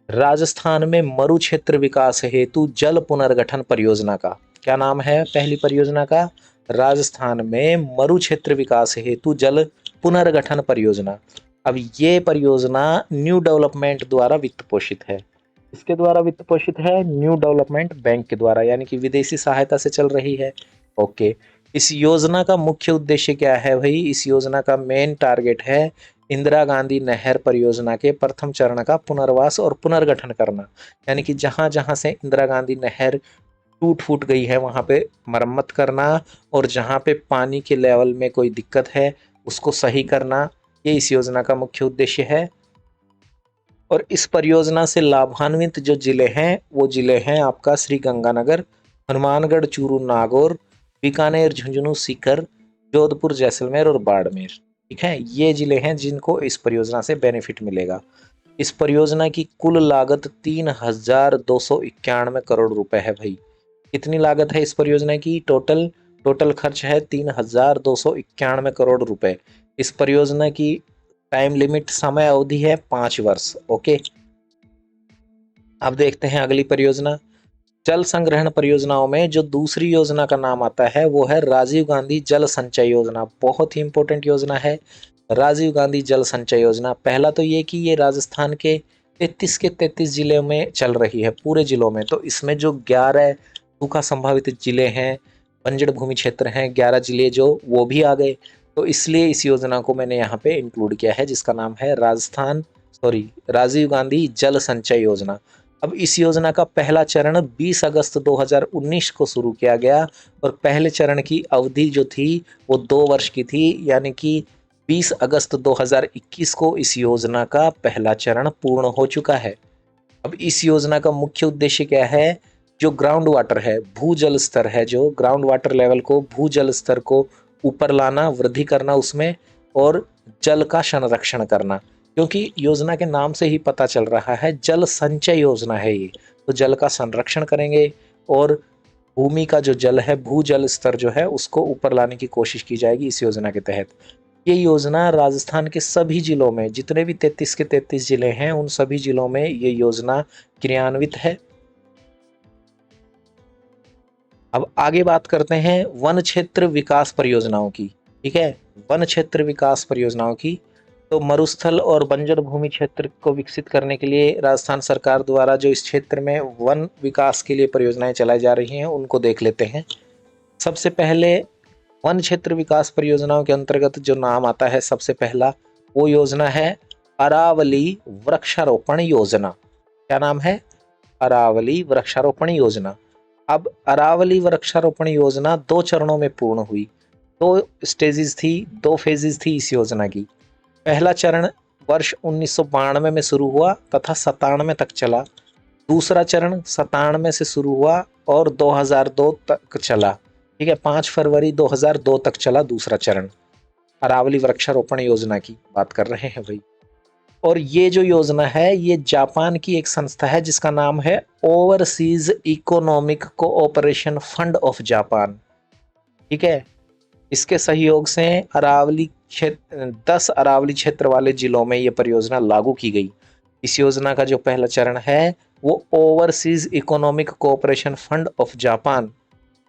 राजस्थान में मरु क्षेत्र विकास हेतु जल पुनर्गठन परियोजना का। क्या नाम है पहली परियोजना का? राजस्थान में मरु क्षेत्र विकास हेतु जल पुनर्गठन परियोजना। अब ये परियोजना न्यू डेवलपमेंट द्वारा वित्त पोषित है। इसके द्वारा वित्त पोषित है न्यू डेवलपमेंट बैंक के द्वारा, यानी कि विदेशी सहायता से चल रही है। ओके, इस योजना का मुख्य उद्देश्य क्या है भाई? इस योजना का मेन टारगेट है इंदिरा गांधी नहर परियोजना के प्रथम चरण का पुनर्वास और पुनर्गठन करना, यानी कि जहां जहां से इंदिरा गांधी नहर टूट फूट गई है वहां पे मरम्मत करना, और जहां पे पानी के लेवल में कोई दिक्कत है उसको सही करना, ये इस योजना का मुख्य उद्देश्य है। और इस परियोजना से लाभान्वित जो जिले हैं वो जिले हैं आपका श्री गंगानगर, हनुमानगढ़, चूरू, नागौर, बीकानेर, झुंझुनू, सीकर, जोधपुर, जैसलमेर और बाड़मेर। ठीक है, ये जिले हैं जिनको इस परियोजना से बेनिफिट मिलेगा। इस परियोजना की कुल लागत 3,291 करोड़ रुपए है भाई। कितनी लागत है इस परियोजना की? टोटल खर्च है 3,291 करोड़ रुपए। इस परियोजना की टाइम लिमिट, समय अवधि है 5 वर्ष। ओके, अब देखते हैं अगली परियोजना। जल संग्रहण परियोजनाओं में जो दूसरी योजना का नाम आता है वो है राजीव गांधी जल संचय योजना। बहुत ही इंपॉर्टेंट योजना है राजीव गांधी जल संचय योजना। पहला तो ये कि ये राजस्थान के 33 के 33 जिले में चल रही है, पूरे जिलों में। तो इसमें जो 11 सूखा संभावित जिले हैं, बंजर भूमि क्षेत्र हैं, 11 जिले जो वो भी आ गए। तो इसलिए इस योजना को मैंने यहाँ पे इंक्लूड किया है जिसका नाम है राजीव गांधी जल संचय योजना। अब इस योजना का पहला चरण 20 अगस्त 2019 को शुरू किया गया, और पहले चरण की अवधि जो थी वो 2 वर्ष की थी, यानी कि 20 अगस्त 2021 को इस योजना का पहला चरण पूर्ण हो चुका है। अब इस योजना का मुख्य उद्देश्य क्या है? जो ग्राउंड वाटर है, भूजल स्तर है, जो ग्राउंड वाटर लेवल को, भूजल स्तर को ऊपर लाना, वृद्धि करना उसमें, और जल का संरक्षण करना। क्योंकि योजना के नाम से ही पता चल रहा है जल संचय योजना है ये, तो जल का संरक्षण करेंगे और भूमि का जो जल है, भूजल स्तर जो है उसको ऊपर लाने की कोशिश की जाएगी इस योजना के तहत। ये योजना राजस्थान के सभी जिलों में, जितने भी 33 के 33 जिले हैं, उन सभी जिलों में ये योजना क्रियान्वित है। अब आगे बात करते हैं वन क्षेत्र विकास परियोजनाओं की। ठीक है, वन क्षेत्र विकास परियोजनाओं की। तो मरुस्थल और बंजर भूमि क्षेत्र को विकसित करने के लिए राजस्थान सरकार द्वारा जो इस क्षेत्र में वन विकास के लिए परियोजनाएं चलाई जा रही हैं उनको देख लेते हैं। सबसे पहले वन क्षेत्र विकास परियोजनाओं के अंतर्गत जो नाम आता है सबसे पहला, वो योजना है अरावली वृक्षारोपण योजना। क्या नाम है? अरावली वृक्षारोपण योजना। अब अरावली वृक्षारोपण योजना 2 चरणों में पूर्ण हुई। 2 स्टेजेस थी, 2 फेजेस थी इस योजना की। पहला चरण वर्ष 1992 में शुरू हुआ तथा 97 तक चला। दूसरा चरण 97 से शुरू हुआ और 2002 तक चला। ठीक है, 5 फरवरी 2002 तक चला दूसरा चरण। अरावली वृक्षारोपण योजना की बात कर रहे हैं भाई। और ये जो योजना है ये जापान की एक संस्था है जिसका नाम है overseas economic cooperation fund of Japan. ठीक है, इसके सहयोग से अरावली क्षेत्र 10 अरावली क्षेत्र वाले जिलों में ये परियोजना लागू की गई। इस योजना का जो पहला चरण है वो overseas economic cooperation fund of Japan,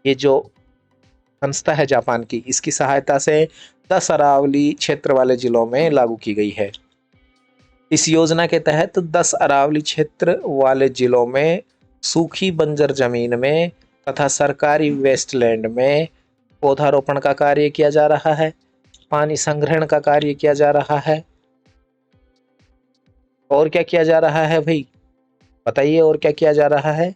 ये जो संस्था है जापान की, इसकी सहायता से 10 अरावली क्षेत्र वाले जिलों में लागू की गई है। इस योजना के तहत 10 अरावली क्षेत्र वाले जिलों में सूखी बंजर जमीन में तथा सरकारी वेस्टलैंड में पौधारोपण का कार्य किया जा रहा है, पानी संग्रहण का कार्य किया जा रहा है। और क्या किया जा रहा है भाई, बताइए और क्या किया जा रहा है?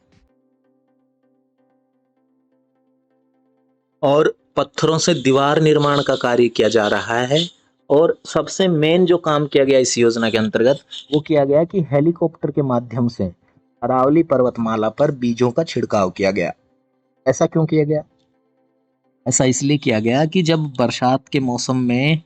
और पत्थरों से दीवार निर्माण का कार्य किया जा रहा है। और सबसे मेन जो काम किया गया इस योजना के अंतर्गत वो किया गया कि हेलीकॉप्टर के माध्यम से अरावली पर्वतमाला पर बीजों का छिड़काव किया गया। ऐसा क्यों किया गया? ऐसा इसलिए किया गया कि जब बरसात के मौसम में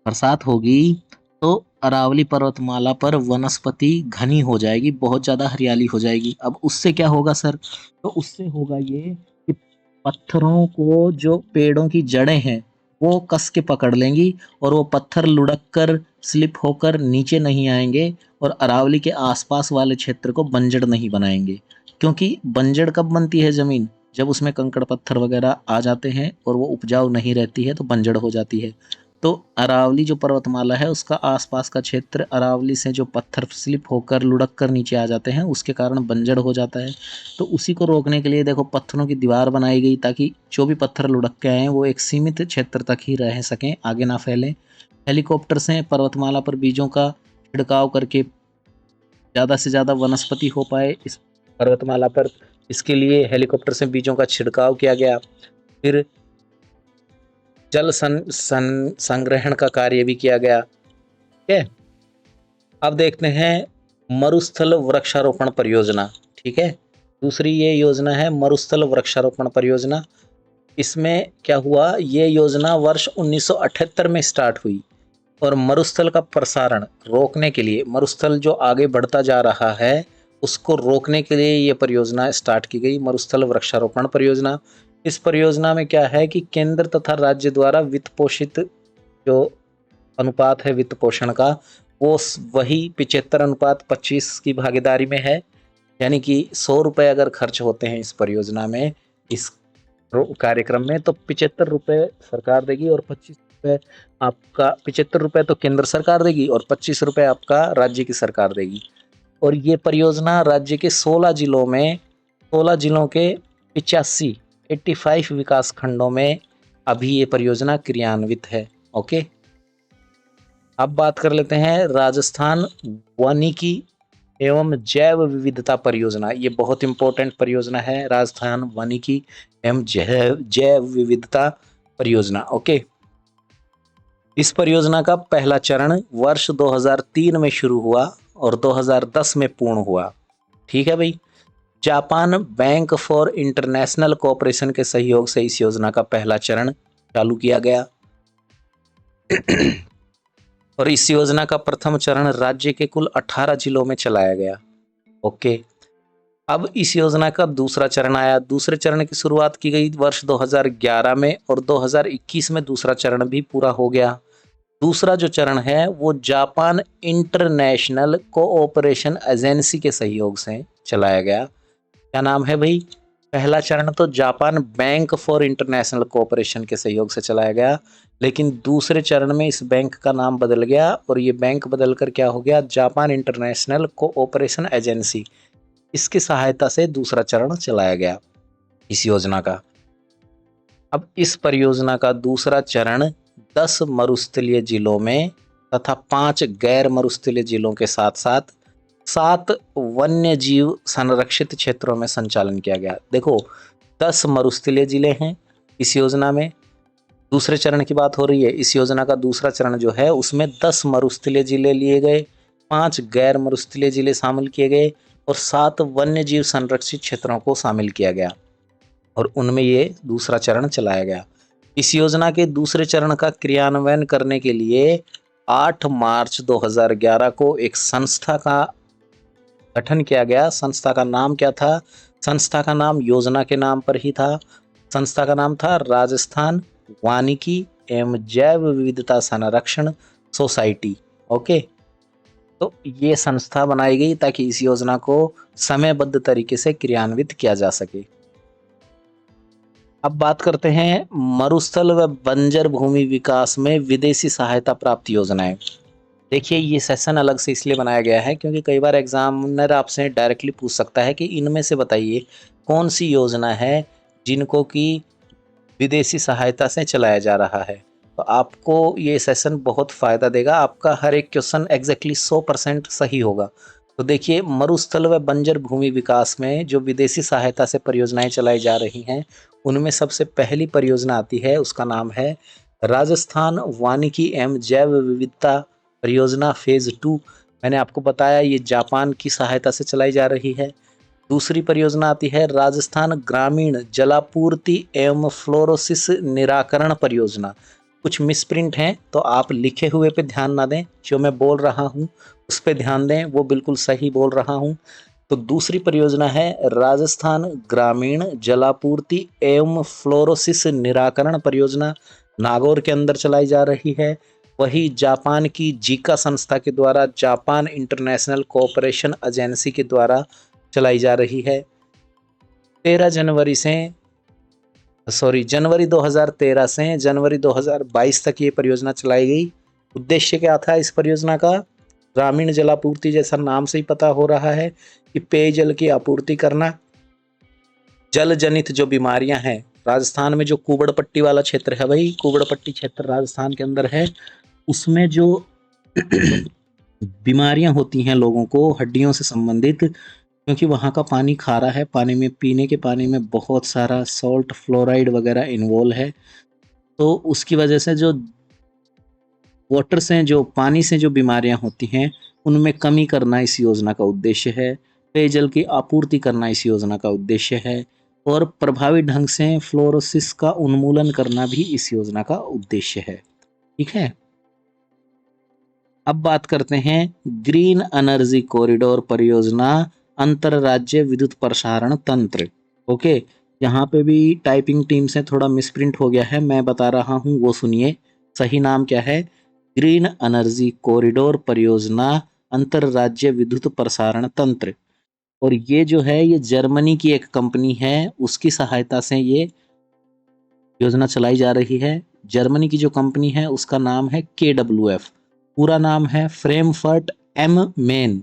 बरसात होगी तो अरावली पर्वतमाला पर वनस्पति घनी हो जाएगी, बहुत ज़्यादा हरियाली हो जाएगी। अब उससे क्या होगा सर? तो उससे होगा ये कि पत्थरों को, जो पेड़ों की जड़ें हैं वो कस के पकड़ लेंगी और वो पत्थर लुढ़क कर, स्लिप होकर नीचे नहीं आएंगे और अरावली के आसपास वाले क्षेत्र को बंजर नहीं बनाएंगे। क्योंकि बंजर कब बनती है ज़मीन? जब उसमें कंकड़ पत्थर वगैरह आ जाते हैं और वो उपजाऊ नहीं रहती है तो बंजर हो जाती है। तो अरावली जो पर्वतमाला है उसका आसपास का क्षेत्र अरावली से जो पत्थर स्लिप होकर लुढ़क कर नीचे आ जाते हैं उसके कारण बंजर हो जाता है। तो उसी को रोकने के लिए देखो पत्थरों की दीवार बनाई गई ताकि जो भी पत्थर लुढ़क के आए वो एक सीमित क्षेत्र तक ही रह सकें, आगे ना फैलें। हेलीकॉप्टर से पर्वतमाला पर बीजों का छिड़काव करके ज़्यादा से ज़्यादा वनस्पति हो पाए इस पर्वतमाला पर, इसके लिए हेलीकॉप्टर से बीजों का छिड़काव किया गया। फिर जल संग्रहण का कार्य भी किया गया। ठीक है, अब देखते हैं मरुस्थल वृक्षारोपण परियोजना। ठीक है, दूसरी ये योजना है मरुस्थल वृक्षारोपण परियोजना। इसमें क्या हुआ, ये योजना वर्ष 1978 में स्टार्ट हुई और मरुस्थल का प्रसारण रोकने के लिए, मरुस्थल जो आगे बढ़ता जा रहा है उसको रोकने के लिए ये परियोजना स्टार्ट की गई, मरुस्थल वृक्षारोपण परियोजना। इस परियोजना में क्या है कि केंद्र तथा राज्य द्वारा वित्त पोषित जो अनुपात है वित्त पोषण का, वो वही 75:25 की भागीदारी में है। यानी कि 100 रुपये अगर खर्च होते हैं इस परियोजना में, इस कार्यक्रम में, तो 75 रुपये सरकार देगी और 25 रुपये आपका, 75 रुपये तो केंद्र सरकार देगी और 25 रुपये आपका राज्य की सरकार देगी। और ये परियोजना राज्य के 16 जिलों में, 16 जिलों के 85 विकास खंडों में अभी ये परियोजना क्रियान्वित है। ओके, अब बात कर लेते हैं राजस्थान वानिकी एवं जैव विविधता परियोजना। ये बहुत इंपॉर्टेंट परियोजना है, राजस्थान वानिकी एवं जैव विविधता परियोजना। ओके, इस परियोजना का पहला चरण वर्ष 2003 में शुरू हुआ और 2010 में पूर्ण हुआ। ठीक है भाई, Japan bank for international cooperation के सहयोग से इस योजना का पहला चरण चालू किया गया और इस योजना का प्रथम चरण राज्य के कुल 18 जिलों में चलाया गया। ओके, अब इस योजना का दूसरा चरण आया। दूसरे चरण की शुरुआत की गई वर्ष 2011 में और 2021 में दूसरा चरण भी पूरा हो गया। दूसरा जो चरण है वो जापान इंटरनेशनल कोऑपरेशन एजेंसी के सहयोग से चलाया गया। क्या नाम है भाई? पहला चरण तो Japan bank for international cooperation के सहयोग से चलाया गया, लेकिन दूसरे चरण में इस बैंक का नाम बदल गया और ये बैंक बदलकर क्या हो गया? Japan international cooperation agency. इसकी सहायता से दूसरा चरण चलाया गया इस योजना का। अब इस परियोजना का दूसरा चरण 10 मरुस्थलीय जिलों में तथा 5 गैर मरुस्थलीय जिलों के साथ साथ 7 वन्य जीव संरक्षित क्षेत्रों में संचालन किया गया। देखो, 10 मरुस्थलीय जिले हैं इस योजना में। दूसरे चरण की बात हो रही है। इस योजना का दूसरा चरण जो है उसमें 10 मरुस्थलीय जिले लिए गए, 5 गैर मरुस्थलीय जिले शामिल किए गए और 7 वन्य जीव संरक्षित क्षेत्रों को शामिल किया गया और उनमें ये दूसरा चरण चलाया गया। इस योजना के दूसरे चरण का क्रियान्वयन करने के लिए 8 मार्च 2011 को एक संस्था का गठन किया गया। संस्था का नाम क्या था? संस्था का नाम योजना के नाम पर ही था। संस्था का नाम था राजस्थान वानिकी एवं जैव विविधता संरक्षण सोसाइटी। ओके, तो ये संस्था बनाई गई ताकि इस योजना को समयबद्ध तरीके से क्रियान्वित किया जा सके। अब बात करते हैं मरुस्थल व बंजर भूमि विकास में विदेशी सहायता प्राप्त योजनाएं। देखिए, ये सेशन अलग से इसलिए बनाया गया है क्योंकि कई बार एग्जामिनर आपसे डायरेक्टली पूछ सकता है कि इनमें से बताइए कौन सी योजना है जिनको कि विदेशी सहायता से चलाया जा रहा है। तो आपको ये सेशन बहुत फ़ायदा देगा। आपका हर एक क्वेश्चन एग्जैक्टली 100% सही होगा। तो देखिए, मरुस्थल व बंजर भूमि विकास में जो विदेशी सहायता से परियोजनाएं चलाई जा रही हैं उनमें सबसे पहली परियोजना आती है, उसका नाम है राजस्थान वानिकी एवं जैव विविधता परियोजना फेज़ 2। मैंने आपको बताया ये जापान की सहायता से चलाई जा रही है। दूसरी परियोजना आती है राजस्थान ग्रामीण जलापूर्ति एवं फ्लोरोसिस निराकरण परियोजना। कुछ मिसप्रिंट हैं तो आप लिखे हुए पे ध्यान ना दें, जो मैं बोल रहा हूँ उस पे ध्यान दें, वो बिल्कुल सही बोल रहा हूँ। तो दूसरी परियोजना है राजस्थान ग्रामीण जलापूर्ति एवं फ्लोरोसिस निराकरण परियोजना, नागौर के अंदर चलाई जा रही है। वही जापान की जीका संस्था के द्वारा जापान इंटरनेशनल कोऑपरेशन एजेंसी के द्वारा चलाई जा रही है। जनवरी 2013 से जनवरी 2022 तक ये परियोजना चलाई गई। उद्देश्य क्या था इस परियोजना का? ग्रामीण जलापूर्ति, जैसा नाम से ही पता हो रहा है कि पेयजल की आपूर्ति करना। जल जनित जो बीमारियां हैं, राजस्थान में जो कुबड़ पट्टी वाला क्षेत्र है भाई, कुबड़ पट्टी क्षेत्र राजस्थान के अंदर है, उसमें जो बीमारियां होती हैं लोगों को हड्डियों से संबंधित, क्योंकि वहाँ का पानी खारा है, पानी में पीने के पानी में बहुत सारा सॉल्ट फ्लोराइड वगैरह इन्वॉल्व है, तो उसकी वजह से जो वाटर से, जो पानी से जो बीमारियां होती हैं उनमें कमी करना इस योजना का उद्देश्य है। पेयजल की आपूर्ति करना इस योजना का उद्देश्य है और प्रभावी ढंग से फ्लोरोसिस का उन्मूलन करना भी इस योजना का उद्देश्य है। ठीक है, अब बात करते हैं ग्रीन एनर्जी कॉरिडोर परियोजना अंतरराज्य विद्युत प्रसारण तंत्र। ओके, यहाँ पे भी टाइपिंग टीम से थोड़ा मिसप्रिंट हो गया है, मैं बता रहा हूँ वो सुनिए। सही नाम क्या है? ग्रीन एनर्जी कॉरिडोर परियोजना अंतरराज्य विद्युत प्रसारण तंत्र। और ये जो है ये जर्मनी की एक कंपनी है, उसकी सहायता से ये योजना चलाई जा रही है। जर्मनी की जो कंपनी है उसका नाम है KWF, पूरा नाम है फ्रेमफर्ट एम मेन।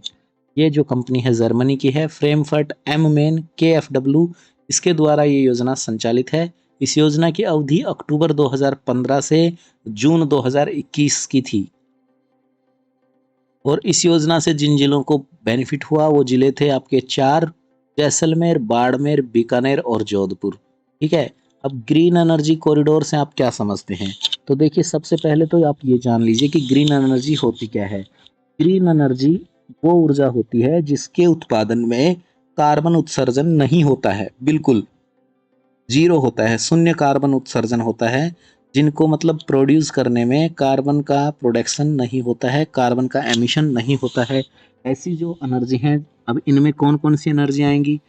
ये जो कंपनी है जर्मनी की है, फ्रेमफर्ट एम मेन KFW, इसके द्वारा ये योजना संचालित है। इस योजना की अवधि अक्टूबर 2015 से जून 2021 की थी और इस योजना से जिन जिलों को बेनिफिट हुआ वो जिले थे आपके 4, जैसलमेर, बाड़मेर, बीकानेर और जोधपुर। ठीक है, अब ग्रीन एनर्जी कॉरिडोर से आप क्या समझते हैं? तो देखिए, सबसे पहले तो आप ये जान लीजिए कि ग्रीन एनर्जी होती क्या है। ग्रीन एनर्जी वो ऊर्जा होती है जिसके उत्पादन में कार्बन उत्सर्जन नहीं होता है, बिल्कुल जीरो होता है, शून्य कार्बन उत्सर्जन होता है, जिनको मतलब प्रोड्यूस करने में कार्बन का प्रोडक्शन नहीं होता है, कार्बन का एमिशन नहीं होता है, ऐसी जो एनर्जी हैं। अब इनमें कौन कौन सी एनर्जी आएंगी?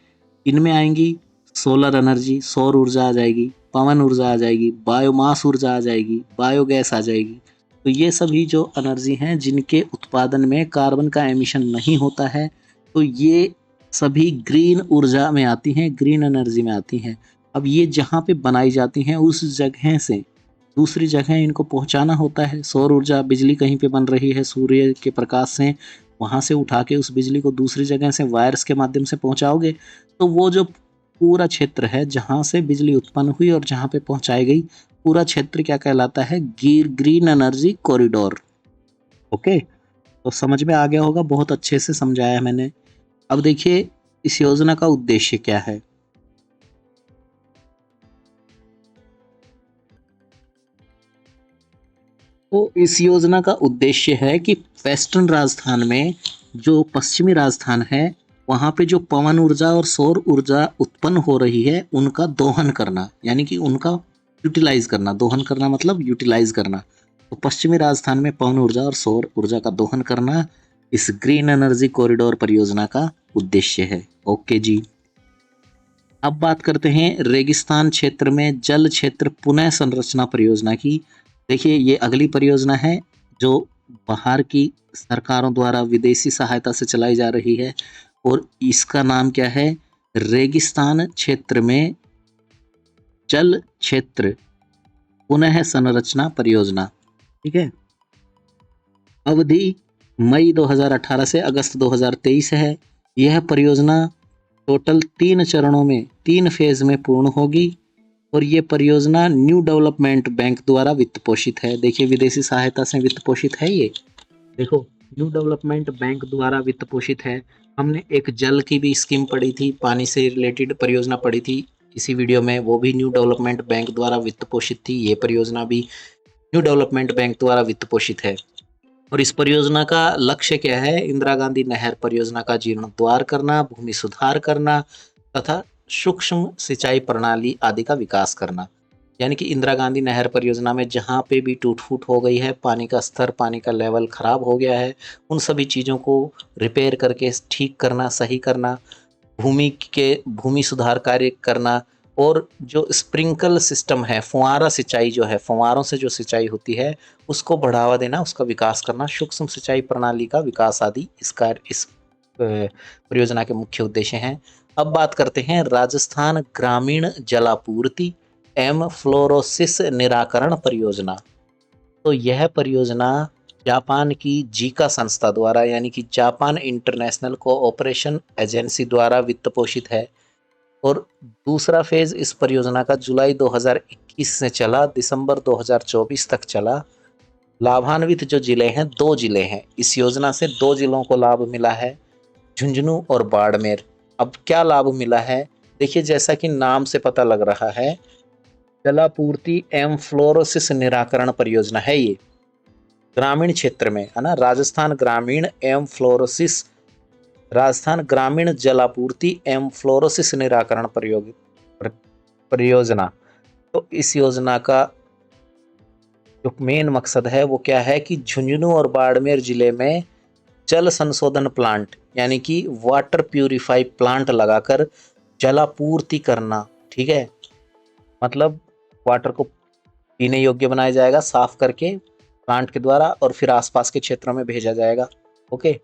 इनमें आएंगी सोलर एनर्जी, सौर ऊर्जा आ जाएगी, पवन ऊर्जा आ जाएगी, बायोमास ऊर्जा आ जाएगी, बायोगैस आ जाएगी। तो ये सभी जो एनर्जी हैं जिनके उत्पादन में कार्बन का एमिशन नहीं होता है, तो ये सभी ग्रीन ऊर्जा में आती हैं, ग्रीन एनर्जी में आती हैं। अब ये जहाँ पे बनाई जाती हैं उस जगह से दूसरी जगह इनको पहुँचाना होता है। सौर ऊर्जा, बिजली कहीं पे बन रही है सूर्य के प्रकाश से, वहाँ से उठा के उस बिजली को दूसरी जगह से वायर्स के माध्यम से पहुँचाओगे, तो वो जो पूरा क्षेत्र है जहाँ से बिजली उत्पन्न हुई और जहाँ पे पहुँचाई गई, पूरा क्षेत्र क्या कहलाता है? Green energy corridor. ओके, तो समझ में आ गया होगा, बहुत अच्छे से समझाया मैंने। अब देखिए इस योजना का उद्देश्य क्या है। तो इस योजना का उद्देश्य है कि वेस्टर्न राजस्थान में, जो पश्चिमी राजस्थान है, वहाँ पे जो पवन ऊर्जा और सौर ऊर्जा उत्पन्न हो रही है उनका दोहन करना, यानी कि उनका यूटिलाइज करना। दोहन करना मतलब यूटिलाइज करना। तो पश्चिमी राजस्थान में पवन ऊर्जा और सौर ऊर्जा का दोहन करना इस ग्रीन एनर्जी कॉरिडोर परियोजना का उद्देश्य है। ओके जी। अब बात करते हैं रेगिस्तान क्षेत्र में जल क्षेत्र पुनः संरचना परियोजना की। देखिए ये अगली परियोजना है जो बाहर की सरकारों द्वारा विदेशी सहायता से चलाई जा रही है, और इसका नाम क्या है? रेगिस्तान क्षेत्र में जल क्षेत्र पुनः संरचना परियोजना। ठीक है, अवधि मई 2018 से अगस्त 2023 है। यह परियोजना टोटल 3 चरणों में, 3 फेज में पूर्ण होगी, और ये परियोजना न्यू डेवलपमेंट बैंक द्वारा वित्त पोषित है। देखिए विदेशी सहायता से वित्त पोषित है ये। देखो न्यू डेवलपमेंट बैंक द्वारा वित्त पोषित है। हमने एक जल की भी स्कीम पढ़ी थी, पानी से रिलेटेड परियोजना पढ़ी थी इसी वीडियो में, वो भी न्यू डेवलपमेंट बैंक द्वारा वित्त पोषित थी। ये परियोजना भी न्यू डेवलपमेंट बैंक द्वारा वित्त पोषित है। और इस परियोजना का लक्ष्य क्या है? इंदिरा गांधी नहर परियोजना का जीर्णोद्धार करना, भूमि सुधार करना तथा सूक्ष्म सिंचाई प्रणाली आदि का विकास करना। यानी कि इंदिरा गांधी नहर परियोजना में जहाँ पे भी टूट फूट हो गई है, पानी का स्तर, पानी का लेवल खराब हो गया है, उन सभी चीज़ों को रिपेयर करके ठीक करना, सही करना, भूमि सुधार कार्य करना, और जो स्प्रिंकल सिस्टम है, फुहारा सिंचाई जो है, फुहारों से जो सिंचाई होती है उसको बढ़ावा देना, उसका विकास करना, सूक्ष्म सिंचाई प्रणाली का विकास आदि इस परियोजना के मुख्य उद्देश्य हैं। अब बात करते हैं राजस्थान ग्रामीण जलापूर्ति एवं फ्लोरोसिस निराकरण परियोजना। तो यह परियोजना जापान की जीका संस्था द्वारा, यानी कि जापान इंटरनेशनल कोऑपरेशन एजेंसी द्वारा वित्त पोषित है। और दूसरा फेज इस परियोजना का जुलाई 2021 से चला, दिसंबर 2024 तक चला। लाभान्वित जो जिले हैं, 2 जिले हैं इस योजना से, 2 जिलों को लाभ मिला है, झुंझुनू और बाड़मेर। अब क्या लाभ मिला है? देखिए जैसा कि नाम से पता लग रहा है, जलापूर्ति एवं फ्लोरोसिस निराकरण परियोजना है ये, ग्रामीण क्षेत्र में है ना, राजस्थान ग्रामीण जलापूर्ति एवं फ्लोरोसिस निराकरण परियोजना। तो इस योजना का जो मेन मकसद है वो क्या है कि झुंझुनू और बाड़मेर जिले में जल संशोधन प्लांट, यानी कि वाटर प्यूरिफाई प्लांट लगाकर जलापूर्ति करना। ठीक है, मतलब वाटर को पीने योग्य बनाया जाएगा साफ करके प्लांट के द्वारा, और फिर आसपास के क्षेत्रों में भेजा जाएगा। ओके,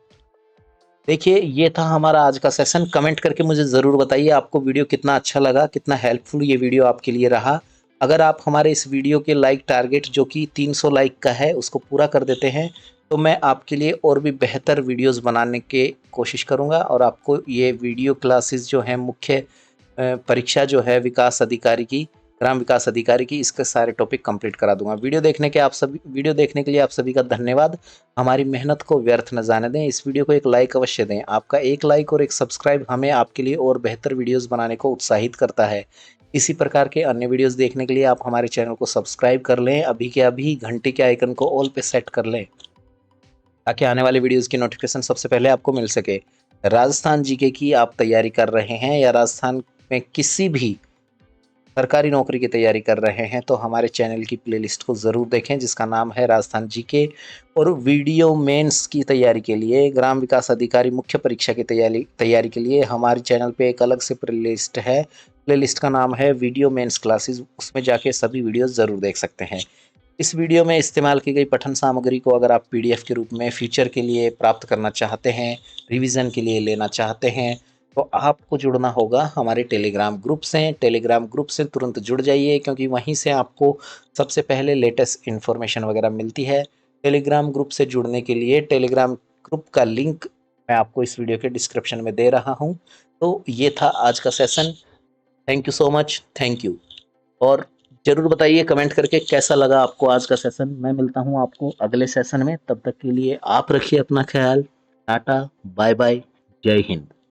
देखिए ये था हमारा आज का सेशन। कमेंट करके मुझे ज़रूर बताइए आपको वीडियो कितना अच्छा लगा, कितना हेल्पफुल ये वीडियो आपके लिए रहा। अगर आप हमारे इस वीडियो के लाइक टारगेट जो कि 300 लाइक का है उसको पूरा कर देते हैं, तो मैं आपके लिए और भी बेहतर वीडियोस बनाने की कोशिश करूंगा, और आपको ये वीडियो क्लासेस जो हैं, मुख्य परीक्षा जो है विकास अधिकारी की, ग्राम विकास अधिकारी की, इसके सारे टॉपिक कंप्लीट करा दूंगा। वीडियो देखने के लिए आप सभी का धन्यवाद। हमारी मेहनत को व्यर्थ न जाने दें, इस वीडियो को एक लाइक अवश्य दें। आपका एक लाइक और एक सब्सक्राइब हमें आपके लिए और बेहतर वीडियोस बनाने को उत्साहित करता है। इसी प्रकार के अन्य वीडियोस देखने के लिए आप हमारे चैनल को सब्सक्राइब कर लें, अभी के अभी घंटे के आइकन को ऑल पे सेट कर लें, ताकि आने वाले वीडियोस की नोटिफिकेशन सबसे पहले आपको मिल सके। राजस्थान जीके की आप तैयारी कर रहे हैं या राजस्थान में किसी भी सरकारी नौकरी की तैयारी कर रहे हैं तो हमारे चैनल की प्लेलिस्ट को ज़रूर देखें जिसका नाम है राजस्थान जीके। और वीडियो मेंस की तैयारी के लिए, ग्राम विकास अधिकारी मुख्य परीक्षा की तैयारी के लिए हमारे चैनल पे एक अलग से प्लेलिस्ट है। प्लेलिस्ट का नाम है वीडियो मेंस क्लासेस, उसमें जाके सभी वीडियो ज़रूर देख सकते हैं। इस वीडियो में इस्तेमाल की गई पठन सामग्री को अगर आप पीडीएफ के रूप में फ्यूचर के लिए प्राप्त करना चाहते हैं, रिवीजन के लिए लेना चाहते हैं, तो आपको जुड़ना होगा हमारे टेलीग्राम ग्रुप से। टेलीग्राम ग्रुप से तुरंत जुड़ जाइए क्योंकि वहीं से आपको सबसे पहले लेटेस्ट इन्फॉर्मेशन वगैरह मिलती है। टेलीग्राम ग्रुप से जुड़ने के लिए टेलीग्राम ग्रुप का लिंक मैं आपको इस वीडियो के डिस्क्रिप्शन में दे रहा हूं। तो ये था आज का session. Thank you so much, thank you. और जरूर बताइए कमेंट करके कैसा लगा आपको आज का सेशन। मैं मिलता हूं आपको अगले सेशन में, तब तक के लिए आप रखिए अपना ख्याल। टाटा, बाय बाय, जय हिंद।